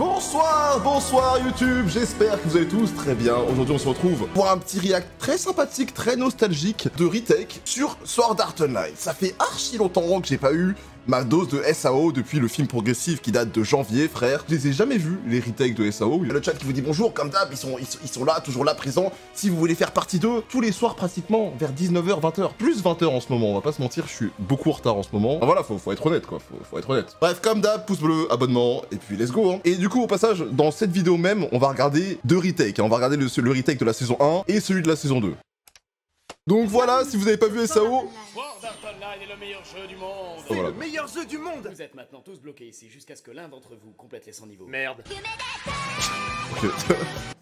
Bonsoir YouTube, j'espère que vous allez tous très bien. Aujourd'hui on se retrouve pour un petit react très sympathique, très nostalgique de retake sur Sword Art Online. Ça fait archi longtemps que j'ai pas eu ma dose de SAO depuis le film progressif qui date de janvier, frère. Je les ai jamais vus, les retakes de SAO. Il y a le chat qui vous dit bonjour, comme d'hab, ils sont là, toujours là, présents. Si vous voulez faire partie d'eux, tous les soirs pratiquement, vers 19h, 20h, plus 20h en ce moment, on va pas se mentir, je suis beaucoup en retard en ce moment. Enfin, voilà, faut être honnête, quoi, faut être honnête. Bref, comme d'hab, pouce bleu, abonnement, et puis let's go, hein. Et du coup, au passage, dans cette vidéo même, on va regarder deux retakes, hein. On va regarder le retake de la saison 1 et celui de la saison 2. Donc voilà, si vous avez pas vu SAO... Sword Art Online est le meilleur jeu du monde. C'est le meilleur jeu du monde. Vous êtes maintenant tous bloqués ici jusqu'à ce que l'un d'entre vous complète les 100 niveaux. Merde.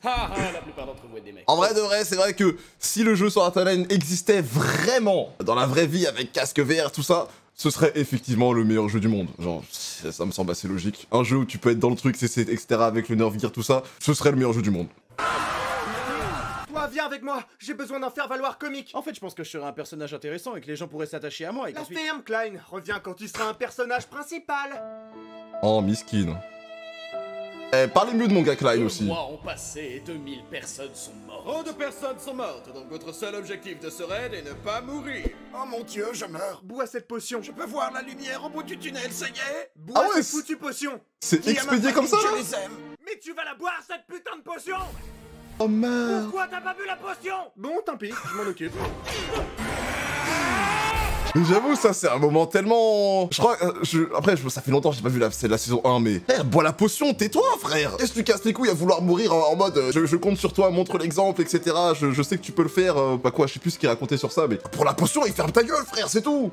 La plupart d'entre vous êtes des mecs. En vrai de vrai, c'est vrai que si le jeu Sword Art Online existait vraiment dans la vraie vie avec casque VR, tout ça, ce serait effectivement le meilleur jeu du monde. Genre, ça me semble assez logique. Un jeu où tu peux être dans le truc, etc. avec le nerf gear, tout ça, ce serait le meilleur jeu du monde. Toi, viens avec moi. J'ai besoin d'en faire valoir comique. En fait, je pense que je serais un personnage intéressant et que les gens pourraient s'attacher à moi et La qu'ensuite... PM Klein, reviens quand tu seras un personnage principal. Oh, miskin. Eh, parlez mieux de mon gars Klein 2 aussi. mois ont passé et 2000 personnes sont mortes. Trop de personnes sont mortes, donc votre seul objectif de ce raid est ne pas mourir. Oh mon dieu, je meurs. Bois cette potion. Je peux voir la lumière au bout du tunnel, ça y est. Bois Ah ouais, cette foutue potion. C'est Dis à ma expédié comme ça, famille là? que je les aime. Mais tu vas la boire cette putain de potion. Oh merde. Pourquoi t'as pas bu la potion? Bon, tant pis, je m'en occupe. Mais j'avoue, ça c'est un moment tellement... Je crois... Après, ça fait longtemps que j'ai pas vu la saison 1, mais... Frère, bois la potion, tais-toi, frère. Qu'est-ce que tu casses les couilles à vouloir mourir en mode... je compte sur toi, montre l'exemple, etc. Je sais que tu peux le faire. Bah quoi, je sais plus ce qu'il racontait sur ça, mais... Pour la potion, il ferme ta gueule, frère, c'est tout.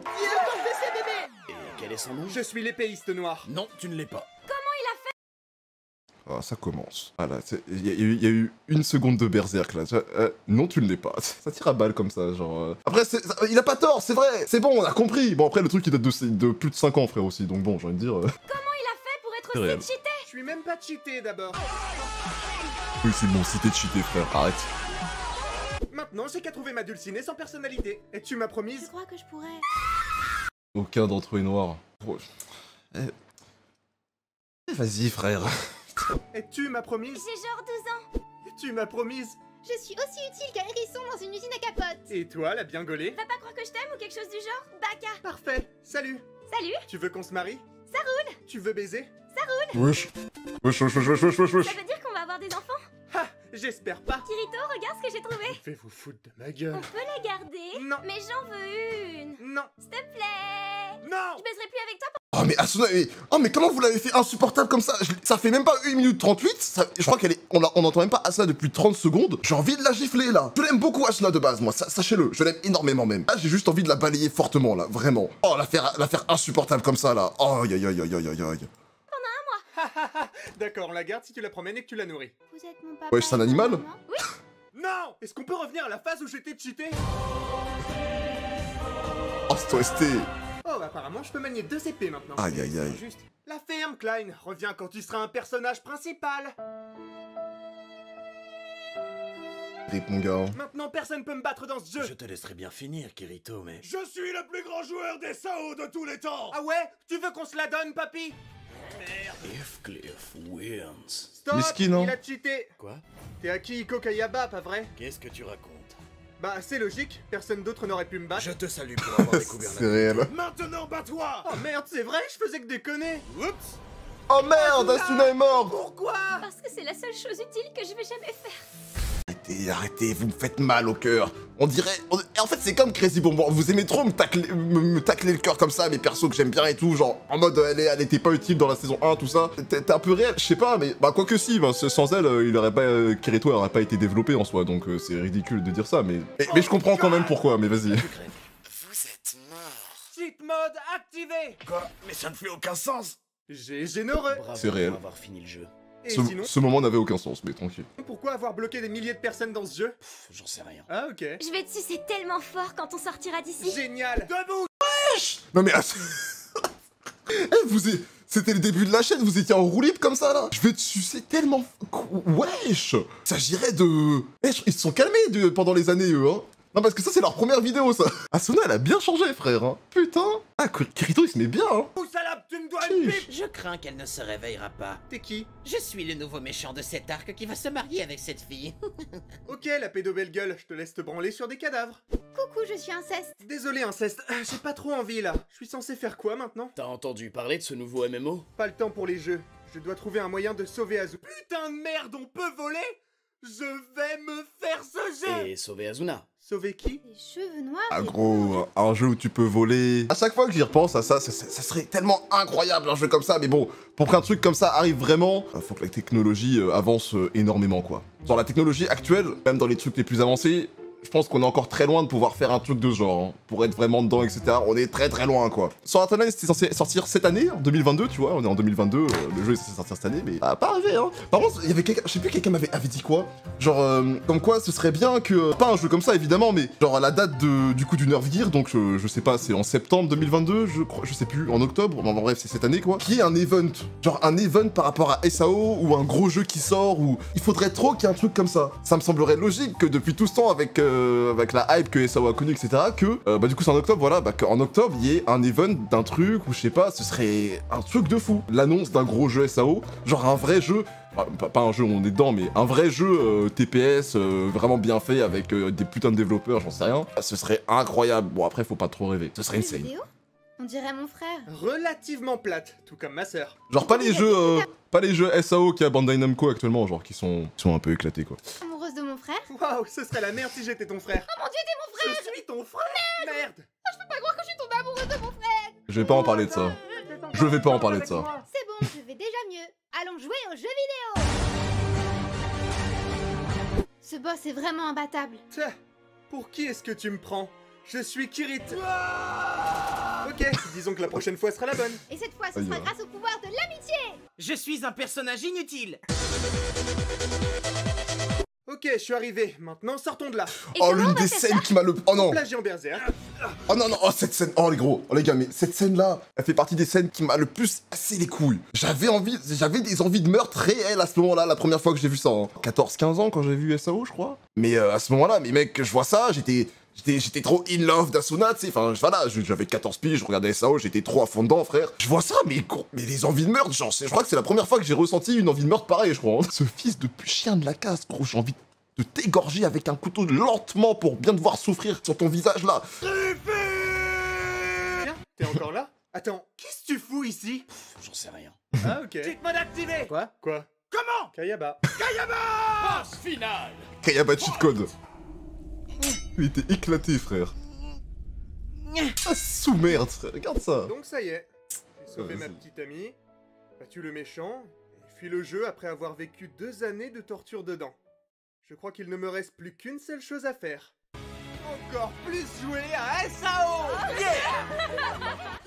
Et quel est son nom? Je suis l'épéiste noir. Non, tu ne l'es pas. Ah, ça commence. Voilà, il y a eu une seconde de berserk, là. Non, tu ne l'es pas. Ça tire à balle comme ça, genre... Après, il a pas tort, c'est vrai. C'est bon, on a compris. Bon, après, le truc, il date de plus de 5 ans, frère, aussi. Donc bon, j'ai envie de dire... Pour être C'est réel. aussi cheaté. Je suis même pas cheaté d'abord. Oui, c'est bon, si t'es cheaté, frère, arrête. Maintenant, j'ai qu'à trouver ma dulcinée sans personnalité. Et tu m'as Je promise? crois que je pourrais. Aucun d'entre eux est noir. Oh. Vas-y, frère. Et tu m'as promise? J'ai genre 12 ans. Et tu m'as promise? Je suis aussi utile qu'un hérisson dans une usine à capote. Et toi, la bien gaulée? Va pas croire que je t'aime ou quelque chose du genre. Baka. Parfait. Salut. Salut. Tu veux qu'on se marie? Ça roule. Tu veux baiser? Wesh. Wesh. Ça veut dire qu'on va avoir des enfants? Ha! J'espère pas. Kirito, regarde ce que j'ai trouvé. Je vais vous foutre de ma gueule. On peut la garder? Non. Mais j'en veux une. Non. S'il te plaît. Non. Je baiserai plus avec toi. Oh, mais Asuna, oh, mais comment vous l'avez fait insupportable comme ça? Ça fait même pas 1 minute 38. Je crois qu'elle est... On n'entend même pas Asuna depuis 30 secondes. J'ai envie de la gifler, là. Je l'aime beaucoup, Asuna, de base, moi. Sachez-le. Je l'aime énormément, même. Là, j'ai juste envie de la balayer fortement, là. Vraiment. Oh, la faire insupportable comme ça, là. Oh, aïe, aïe, aïe, aïe, aïe, aïe. D'accord, on la garde si tu la promènes et que tu la nourris. Vous êtes mon papa. Ouais, c'est un et animal? ma maman. Oui. Non. Est-ce qu'on peut revenir à la phase où j'étais cheaté? Oh, c'est OST. Oh, apparemment, je peux manier 2 épées maintenant. Aïe, aïe, aïe. Juste. La ferme, Klein. Reviens quand tu seras un personnage principal. Rip, mon gars. Maintenant, personne peut me battre dans ce jeu. Je te laisserai bien finir, Kirito, mais... Je suis le plus grand joueur des SAO de tous les temps. Ah ouais? Tu veux qu'on se la donne, papy? If Cliff wins... Stop. Miskin, hein. Il a cheaté. Quoi? T'es Akihiko Kayaba, pas vrai? Qu'est-ce que tu racontes? Bah, c'est logique. Personne d'autre n'aurait pu me battre. Je te salue pour avoir découvert la... C'est réel. Maintenant, bats-toi. Oh merde, c'est vrai, je faisais que déconner. Oups. Oh merde, Asuna est mort. Pourquoi? Parce que c'est la seule chose utile que je vais jamais faire. Arrêtez, vous me faites mal au cœur. On dirait... En fait, c'est comme Crazy Bonbon. Vous aimez trop me tacler le cœur comme ça, mes persos que j'aime bien et tout. Genre, en mode, elle était pas utile dans la saison 1, tout ça. T'es un peu réel, je sais pas, mais... Bah, quoi que si, bah, sans elle, il aurait pas... Kirito aurait pas été développé en soi, donc c'est ridicule de dire ça, mais je comprends quand même pourquoi, mais vas-y. Vous êtes mort. Cheat mode activé. Quoi? Mais ça ne fait aucun sens. J'ai généreux. Bravo C'est réel. pour avoir fini le jeu. Et sinon, Ce moment n'avait aucun sens, mais tranquille. pourquoi avoir bloqué des milliers de personnes dans ce jeu? J'en sais rien. Ah ok. Je vais te sucer tellement fort quand on sortira d'ici. Génial. Debout. Non mais... C'était le début de la chaîne, vous étiez en roue libre comme ça, là. Je vais te sucer tellement... Wesh. S'agirait de... Wesh, ils se sont calmés pendant les années, eux, hein. Non, parce que ça, c'est leur première vidéo, ça. Asuna, elle a bien changé, frère. Hein. Putain. Ah, Kirito, il se met bien, hein. Salade, tu me dois une pipe. Je crains qu'elle ne se réveillera pas. T'es qui? Je suis le nouveau méchant de cet arc qui va se marier avec cette fille. Ok, la pédobelle gueule, je te laisse te branler sur des cadavres. Coucou, je suis inceste. Désolé, inceste, j'ai pas trop envie là. Je suis censé faire quoi maintenant? T'as entendu parler de ce nouveau MMO? Pas le temps pour les jeux. Je dois trouver un moyen de sauver Azu. Putain de merde, on peut voler? Je vais me faire ce jeu. Et sauver Azuna. Sauver qui? Les cheveux noirs. Ah et gros, un jeu où tu peux voler. À chaque fois que j'y repense à ça, ça serait tellement incroyable un jeu comme ça. Mais bon, pour qu'un truc comme ça arrive vraiment, faut que la technologie avance énormément quoi. Dans la technologie actuelle, même dans les trucs les plus avancés, je pense qu'on est encore très loin de pouvoir faire un truc de ce genre. Hein. Pour être vraiment dedans, etc. On est très loin quoi. Sword Art Online c'était censé sortir cette année, en 2022, tu vois. On est en 2022, le jeu est censé sortir cette année, mais pas arrivé hein. Par contre, il y avait quelqu'un, je sais plus, quelqu'un avait dit quoi. Genre, comme quoi ce serait bien que, pas un jeu comme ça évidemment, mais genre à la date du coup du Nerf Gear, donc je sais pas, c'est en septembre 2022, je crois, je sais plus, en octobre, bon, bref, c'est cette année quoi. Qui est un event, genre un event par rapport à SAO ou un gros jeu qui sort, ou il faudrait trop qu'il y ait un truc comme ça. Ça me semblerait logique que depuis tout ce temps avec la hype que SAO a connue, etc., que, du coup c'est en octobre, voilà, qu'en octobre il y ait un event d'un truc, ou je sais pas, ce serait un truc de fou. L'annonce d'un gros jeu SAO, genre un vrai jeu, pas un jeu où on est dedans, mais un vrai jeu TPS, vraiment bien fait, avec des putains de développeurs, j'en sais rien. Ce serait incroyable. Bon après faut pas trop rêver, ce serait les insane. vidéos. On dirait mon frère. Relativement plate, tout comme ma sœur. Genre pas les jeux SAO qu'il y a Bandai Namco actuellement, genre qui sont un peu éclatés quoi. Amoureuse de mon frère. Waouh, ce serait la merde si j'étais ton frère. Oh mon dieu, t'es mon frère. Je suis ton frère. Merde. Je peux pas croire que je suis tombée amoureuse de mon frère. Je vais pas en parler de ça. Je vais pas en parler de ça. C'est bon, je vais déjà mieux. Allons jouer aux jeux vidéo. Ce boss est vraiment imbattable. Tiens, pour qui est-ce que tu me prends? Je suis Kirit. Ok, disons que la prochaine fois sera la bonne. Et cette fois, ce Aïe. sera grâce au pouvoir de l'amitié. Je suis un personnage inutile. Ok, je suis arrivé. Maintenant, sortons de là. Et Oh, comment on l'une va des faire scènes qui m'a le... Oh non. Plagiat en berserk. Oh non, non, oh cette scène, oh les gros, oh les gars, mais cette scène-là, elle fait partie des scènes qui m'a le plus cassé les couilles. J'avais des envies de meurtre réelles à ce moment-là, la première fois que j'ai vu ça. Hein. 14-15 ans quand j'ai vu SAO, je crois. Mais à ce moment-là, mais mec, je vois ça, j'étais trop in love d'Asuna, tu sais, enfin voilà, j'avais 14 piges, je regardais SAO, j'étais trop à fond dedans, frère. Je vois ça, mais les envies de meurtre, genre, je crois que c'est la première fois que j'ai ressenti une envie de meurtre pareille, je crois. Hein. Ce fils de chien de la casse, gros, j'ai envie de t'égorger avec un couteau lentement pour bien te voir souffrir sur ton visage là. Tiens, t'es encore là? Attends, qu'est-ce que tu fous ici? J'en sais rien. Ah ok. Dites-moi d'activer. Quoi? Quoi? Comment? Kayaba. Boss final. Kayaba cheat code. Il était éclaté, frère. Ah, sous-merde, frère. Regarde ça. Donc ça y est. J'ai sauvé ma vas-y. petite amie, battu le méchant, et fui le jeu après avoir vécu 2 années de torture dedans. Je crois qu'il ne me reste plus qu'une seule chose à faire. Encore plus jouer à SAO!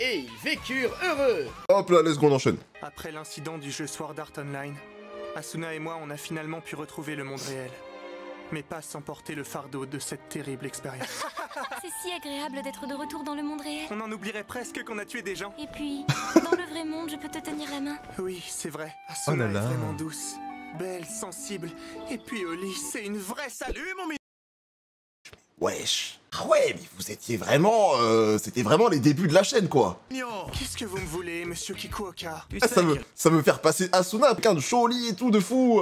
Et ils vécurent heureux. Hop là, let's go, on enchaîne. Après l'incident du jeu Sword Art Online, Asuna et moi on a finalement pu retrouver le monde réel. Mais pas sans porter le fardeau de cette terrible expérience. C'est si agréable d'être de retour dans le monde réel. On en oublierait presque qu'on a tué des gens. Et puis, dans le vrai monde, je peux te tenir la main. Oui, c'est vrai. Oh Asuna là là. est vraiment douce, belle, sensible. Et puis au lit, c'est une vraie salut, mon Wesh. Ah ouais, mais vous étiez vraiment... C'était vraiment les débuts de la chaîne, quoi. mignon. Qu'est-ce que vous me voulez, monsieur Kikuoka? Tu Ah, sais ça me faire passer Asuna, quelqu'un de chaud au lit et tout, de fou.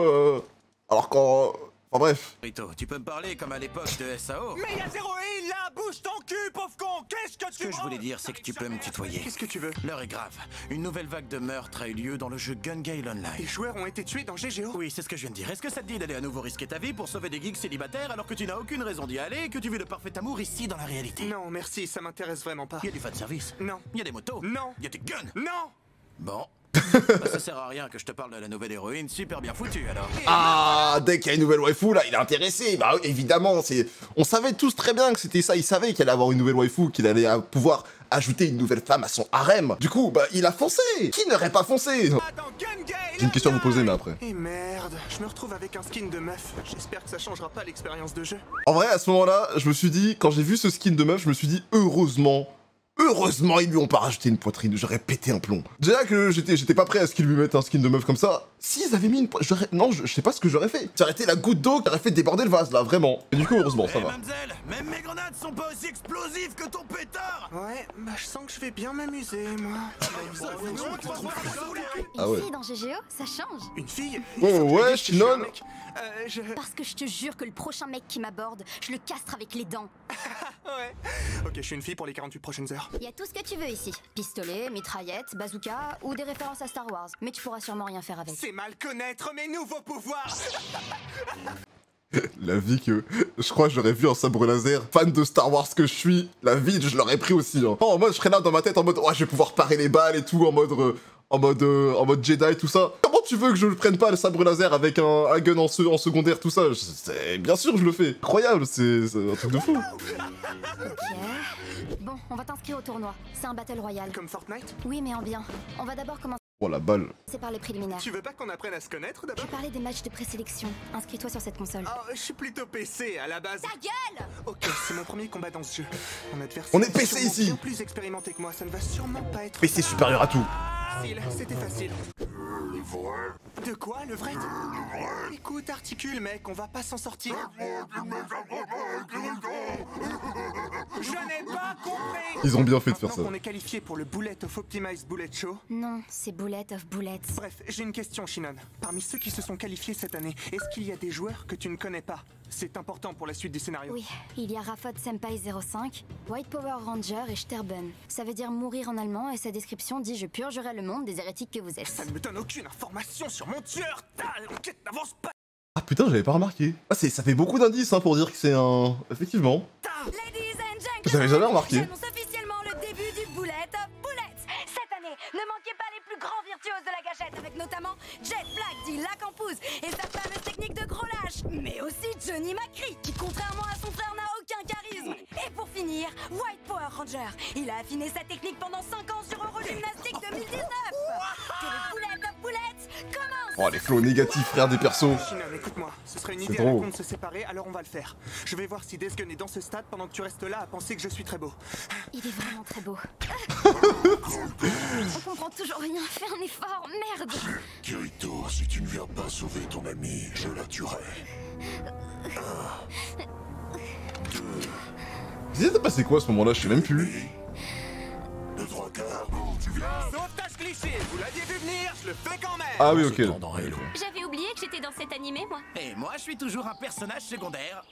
Alors quand... Enfin bref. Rito, tu peux me parler comme à l'époque de SAO? Mais y'a zéro il là, bouge ton cul, pauvre con. Qu'est-ce que Ce que je voulais dire, c'est que tu peux me tutoyer. Qu'est-ce que tu veux? L'heure est grave. Une nouvelle vague de meurtres a eu lieu dans le jeu Gun Gale Les Online. joueurs ont été tués dans GGO? Oui, c'est ce que je viens de dire. Est-ce que ça te dit d'aller à nouveau risquer ta vie pour sauver des geeks célibataires alors que tu n'as aucune raison d'y aller et que tu vis le parfait amour ici dans la réalité? Non, merci, ça m'intéresse vraiment pas. Il y a du fanservice. Non. Il y a des motos. Non. Il y a des guns. Non. Bon. Bah, ça sert à rien que je te parle de la nouvelle héroïne, super bien foutue alors. Ah, dès qu'il y a une nouvelle waifu, là, il est intéressé. Bah évidemment, on savait tous très bien que c'était ça. Il savait qu'il allait avoir une nouvelle waifu, qu'il allait pouvoir ajouter une nouvelle femme à son harem. Du coup, bah il a foncé. Qui n'aurait pas foncé? J'ai une question à vous poser, mais après. Et merde, je me retrouve avec un skin de meuf. J'espère que ça changera pas l'expérience de jeu. En vrai, à ce moment-là, je me suis dit, quand j'ai vu ce skin de meuf, je me suis dit, heureusement Heureusement, ils lui ont pas rajouté une poitrine, j'aurais pété un plomb. Déjà que j'étais pas prêt à ce qu'ils lui mettent un skin de meuf comme ça. S'ils avaient mis une poitrine, non, je sais pas ce que j'aurais fait. Ça aurait été la goutte d'eau qui aurait fait déborder le vase, là, vraiment. Et du coup, heureusement, ça va. Mademoiselle, même mes grenades sont pas aussi explosives que ton pétard. Ouais, bah je sens que je vais bien m'amuser, moi. Ah ouais. Une fille dans GGO, ça change. Une fille? Oh Il faut que je ouais, dise que je suis un Shinon. mec. Parce que je te jure que le prochain mec qui m'aborde, je le castre avec les dents. Ouais. Ok, je suis une fille pour les 48 prochaines heures. Il y a tout ce que tu veux ici. Pistolet, mitraillette, bazooka ou des références à Star Wars. Mais tu pourras sûrement rien faire avec. C'est mal connaître mes nouveaux pouvoirs. La vie que je crois que j'aurais vu un sabre laser, fan de Star Wars que je suis, la vie je l'aurais pris aussi. Hein. En mode je serais là dans ma tête en mode ouais je vais pouvoir parer les balles et tout en mode Jedi et tout ça. Comment tu veux que je ne prenne pas le sabre laser avec un gun en secondaire tout ça? Bien sûr je le fais. Incroyable, c'est un truc de fou. Ok. Bon, on va t'inscrire au tournoi. C'est un battle royal. Comme Fortnite? Oui, mais en bien. On va d'abord commencer Oh la balle. par les préliminaires. Tu veux pas qu'on apprenne à se connaître Je d'abord? parlais des matchs de présélection. Inscris-toi sur cette console. Oh, je suis plutôt PC à la base. Ta gueule! Ok, c'est mon premier combat dans ce jeu. Mon adversaire On est PC sûrement ici. bien plus expérimenté que moi, ça ne va sûrement pas être PC supérieur à tout. facile. C'était facile. De quoi, le vrai? Écoute, articule, mec, on va pas s'en sortir. Je n'ai pas compris. Ils ont bien fait de faire Maintenant ça. qu'on est qualifié pour le Bullet of Optimized Bullet Show. Non, c'est Bullet of Bullets. Bref, j'ai une question, Shinon. Parmi ceux qui se sont qualifiés cette année, est-ce qu'il y a des joueurs que tu ne connais pas? C'est important pour la suite du scénario. Oui, il y a Rafod Senpai 05, White Power Ranger et Sterben. Ça veut dire mourir en allemand et sa description dit « Je purgerai le monde des hérétiques que vous êtes Ça ne me donne aucune information sur mon tueur. L'enquête n'avance pas. Ah putain j'avais pas remarqué. Ah ça fait beaucoup d'indices hein, pour dire que c'est un... Effectivement. Ladies and gentlemen, J'avais jamais remarqué. j'annonce officiellement le début du Bullet of Bullets. Cette année, ne manquez pas les plus grands virtuoses de la gâchette, avec notamment Jet Black dit Lacampouze et sa fameuse technique de gros lâche, mais aussi Johnny McCree, qui contrairement à son frère n'a aucun charisme. Et pour finir, White Power Ranger. Il a affiné sa technique pendant 5 ans sur Eurogymnastique 2019. Que le Bullet of Bullets commence. Oh les flots négatifs frère des persos. Shinon, écoute-moi, ce serait une C'est idée à la drôle. con de se séparer, alors on va le faire. Je vais voir si Desgun est dans ce stade pendant que tu restes là à penser que je suis très beau. Il est vraiment très beau. On comprend toujours rien. Fais un effort, merde. Kirito, si tu ne viens pas sauver ton ami, je la tuerai. Il s'était passé quoi à ce moment-là, je sais même plus. Le 3 quarts, tu viens. Sauvetage cliché, vous l'aviez vu venir, je le fais quand même. Ah oui ok. Dans Halo. J'avais oublié que j'étais dans cet animé, moi. Et moi, je suis toujours un personnage secondaire.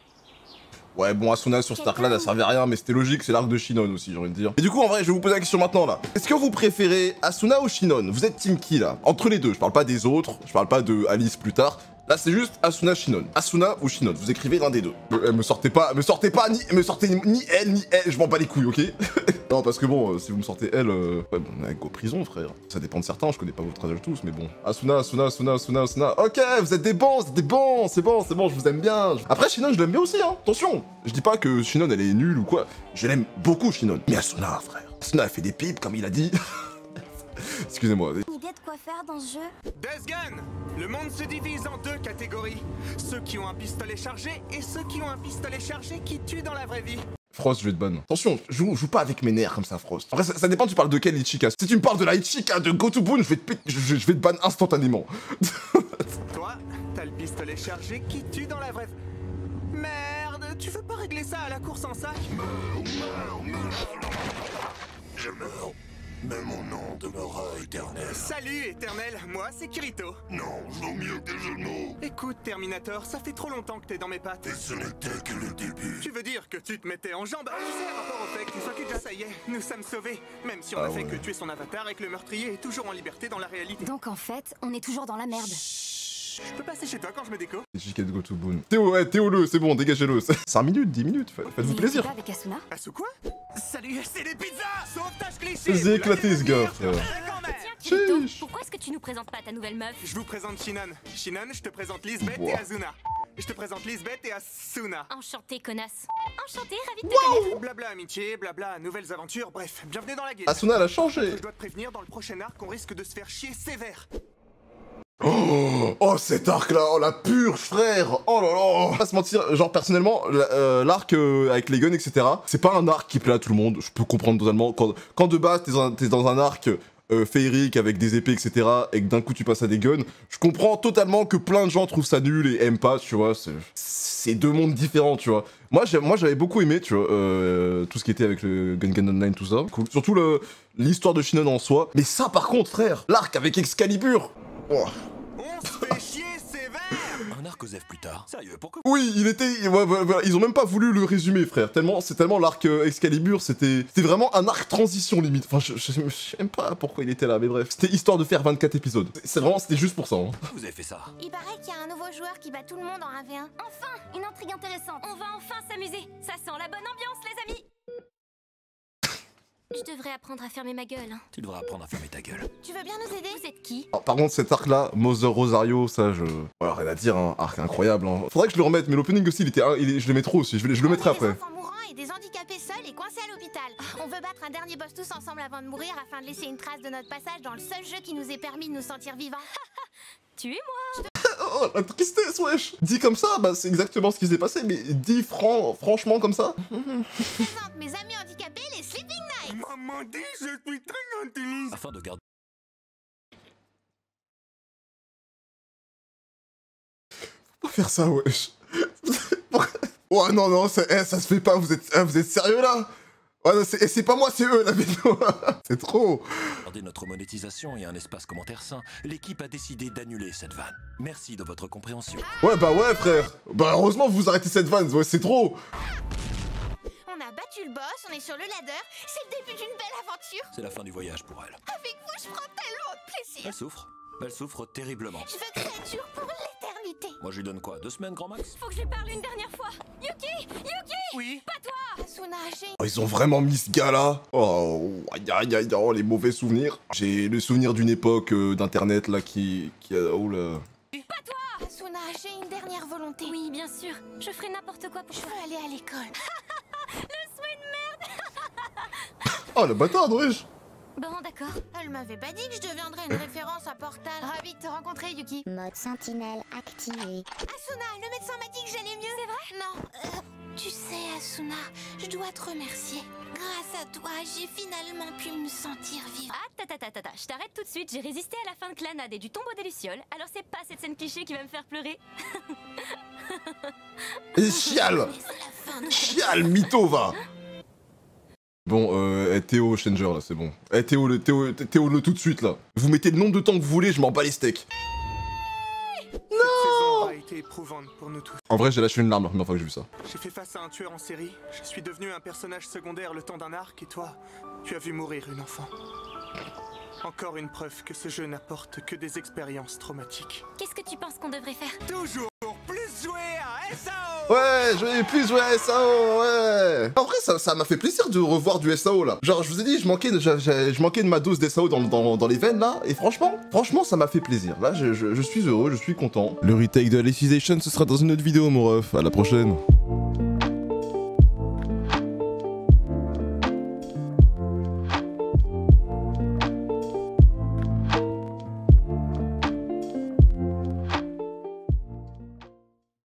Ouais bon Asuna sur Starclad elle servait à rien mais c'était logique, c'est l'arc de Shinon aussi j'ai envie de dire. Et du coup en vrai je vais vous poser la question maintenant là. Est-ce que vous préférez Asuna ou Shinon? Vous êtes team qui là? Entre les deux, je parle pas des autres, je parle pas de Alice plus tard. Là c'est juste Asuna Shinon. Asuna ou Shinon, vous écrivez l'un des deux. Me sortez pas ni elle, je m'en bats les couilles, ok? Non parce que bon, si vous me sortez elle, ouais bon, on est go prison frère. Ça dépend de certains, je connais pas votre âge tous, mais bon. Asuna. Ok, vous êtes des bons, c'est bon, je vous aime bien. Après Shinon je l'aime bien aussi, hein. Attention, je dis pas que Shinon elle est nulle ou quoi. Je l'aime beaucoup Shinon. Mais Asuna frère. Asuna elle fait des pipes comme il a dit. Excusez-moi. Une idée de quoi faire dans ce jeu? Desgun, le monde se divise en deux catégories. Ceux qui ont un pistolet chargé et ceux qui ont un pistolet chargé qui tuent dans la vraie vie. Frost, je vais te ban. Attention, joue pas avec mes nerfs comme ça, Frost. Après, ça dépend, tu parles de quelle Ichika. Si tu me parles de la Ichika de Gotoboon, je vais te ban instantanément. Toi, t'as le pistolet chargé qui tue dans la vraie vie. Merde, tu veux pas régler ça à la course en sac? Je meurs, mais mon nom demeurera éternel. Salut éternel, moi c'est Kirito. Non, vaut mieux que je n'ose. Écoute Terminator, ça fait trop longtemps que t'es dans mes pattes. Et ce n'était que le début. Tu veux dire que tu te mettais en jambe? Tu sais, rapport au fait que tu sois que ça y est, nous sommes sauvés. Même si on a fait que tuer son avatar et que le meurtrier est toujours en liberté dans la réalité. Donc en fait, on est toujours dans la merde. Je peux passer chez toi quand je me déco? Ichika de Gotoboon. Théo-le, c'est bon, dégagez-le. 5 minutes, 10 minutes, faites-vous plaisir. Pas avec Asuna? Asu quoi? Salut, c'est les pizzas. Sauvetage cliché! Vous avez éclaté ce gars, frère. Kirito, Chiche. pourquoi est-ce que tu nous présentes pas ta nouvelle meuf? Je vous présente Shinon. Shinon, je te présente Lisbeth et Wow. Asuna. Je te présente Lisbeth et Asuna. Enchantée, connasse. Enchantée, ravie de te connaître. Blabla amitié, blabla nouvelles aventures, bref, bienvenue dans la guilde. Asuna, elle a changé. Je dois te prévenir, dans le prochain arc, on risque de se faire chier sévère. Oh, cet arc-là, oh la purge, frère. Oh là là. Pas se mentir, genre personnellement, l'arc avec les guns, etc. C'est pas un arc qui plaît à tout le monde. Je peux comprendre totalement. Quand de base, t'es dans un arc féerique avec des épées, etc. et que d'un coup tu passes à des guns, je comprends totalement que plein de gens trouvent ça nul et aiment pas, tu vois. C'est deux mondes différents, tu vois. Moi j'avais beaucoup aimé, tu vois, tout ce qui était avec le Gun Online, tout ça. Cool. Surtout l'histoire de Shinon en soi. Mais ça, par contre, frère, l'arc avec Excalibur. Oh. On se fait chier sévère. Un arc aux F plus tard. Sérieux, pourquoi? Oui, ils ont même pas voulu le résumer, frère. C'est tellement l'arc Excalibur, c'était vraiment un arc transition limite. Enfin, je sais même pas pourquoi il était là, mais bref. C'était histoire de faire 24 épisodes. C'était juste pour ça. Hein. Vous avez fait ça? Il paraît qu'il y a un nouveau joueur qui bat tout le monde en 1v1. Enfin, une intrigue intéressante. On va enfin s'amuser. Ça sent la bonne ambiance, les amis. Je devrais apprendre à fermer ma gueule. Hein. Tu devrais apprendre à fermer ta gueule. Tu veux bien nous aider? Vous êtes qui? Alors, par contre, cet arc-là, Mother Rosario, ça, voilà, rien à dire, hein, arc incroyable. Hein. Faudrait que je le remette, mais l'opening aussi, je l'aimais trop aussi, je le mettrai après. Des enfants mourants et des handicapés seuls et coincés à l'hôpital. On veut battre un dernier boss tous ensemble avant de mourir afin de laisser une trace de notre passage dans le seul jeu qui nous ait permis de nous sentir vivants. Tu es moi. Oh, la tristesse, wesh. Dit comme ça, bah c'est exactement ce qui s'est passé, mais dit franchement comme ça. Je présente mes amis handicapés, les Sleeping Knights. Maman dit, je suis très intelligent. Afin de garder... Faut pas faire ça, wesh. Oh non, ça se fait pas, vous êtes sérieux là? Ouais, c'est pas moi, c'est eux la vidéo. C'est trop. Regardez notre monétisation et un espace commentaire sain, l'équipe a décidé d'annuler cette vanne. Merci de votre compréhension. Ouais, bah ouais, frère. Bah heureusement vous arrêtez cette vanne, ouais, c'est trop. On a battu le boss, on est sur le ladder. C'est le début d'une belle aventure. C'est la fin du voyage pour elle. Avec vous, je prends tellement de plaisir. Elle souffre terriblement. Je veux que ça dure pour l'éternité. Moi je lui donne quoi, 2 semaines grand max? Faut que je lui parle une dernière fois. Yuki! Oui. Pas toi! Asuna, j'ai... Oh, ils ont vraiment mis ce gars là. Oh, aïe, oh, les mauvais souvenirs. J'ai le souvenir d'une époque d'internet là qui a... Oh là... Pas toi! Asuna, j'ai une dernière volonté. Oui, bien sûr. Je ferai n'importe quoi pour Je toi. veux aller à l'école. Le souhait de merde! Oh, le bâtard, wesh. Bon, d'accord. Elle m'avait pas dit que je deviendrais une référence à Portal. Ravi de te rencontrer, Yuki. Mode sentinelle activé. Asuna, le médecin m'a dit que j'allais mieux. C'est vrai? Non. Tu sais, Asuna, je dois te remercier. Grâce à toi, j'ai finalement pu me sentir vivre. Ah, je t'arrête tout de suite. J'ai résisté à la fin de Clannad et du tombeau des Lucioles. Alors c'est pas cette scène cliché qui va me faire pleurer. Et chiale. Mais c'est la fin de... Chiale, mytho, va. Bon, Théo Changer là, c'est bon. Théo le tout de suite là. Vous mettez le nombre de temps que vous voulez, je m'en bats les steaks. Cette saison a été éprouvante pour nous tous. En vrai, j'ai lâché une larme la première fois que j'ai vu ça. J'ai fait face à un tueur en série, je suis devenu un personnage secondaire le temps d'un arc et toi, tu as vu mourir une enfant. Encore une preuve que ce jeu n'apporte que des expériences traumatiques. Qu'est-ce que tu penses qu'on devrait faire? Toujours plus jouer à SAO. Ouais, je vais plus jouer à SAO, ouais. En vrai, ça m'a fait plaisir de revoir du SAO là. Genre, je vous ai dit, je manquais de ma dose d'SAO dans les veines là. Et franchement, ça m'a fait plaisir. Là, je suis heureux, je suis content. Le retake de Alicization, ce sera dans une autre vidéo, mon ref. À la prochaine.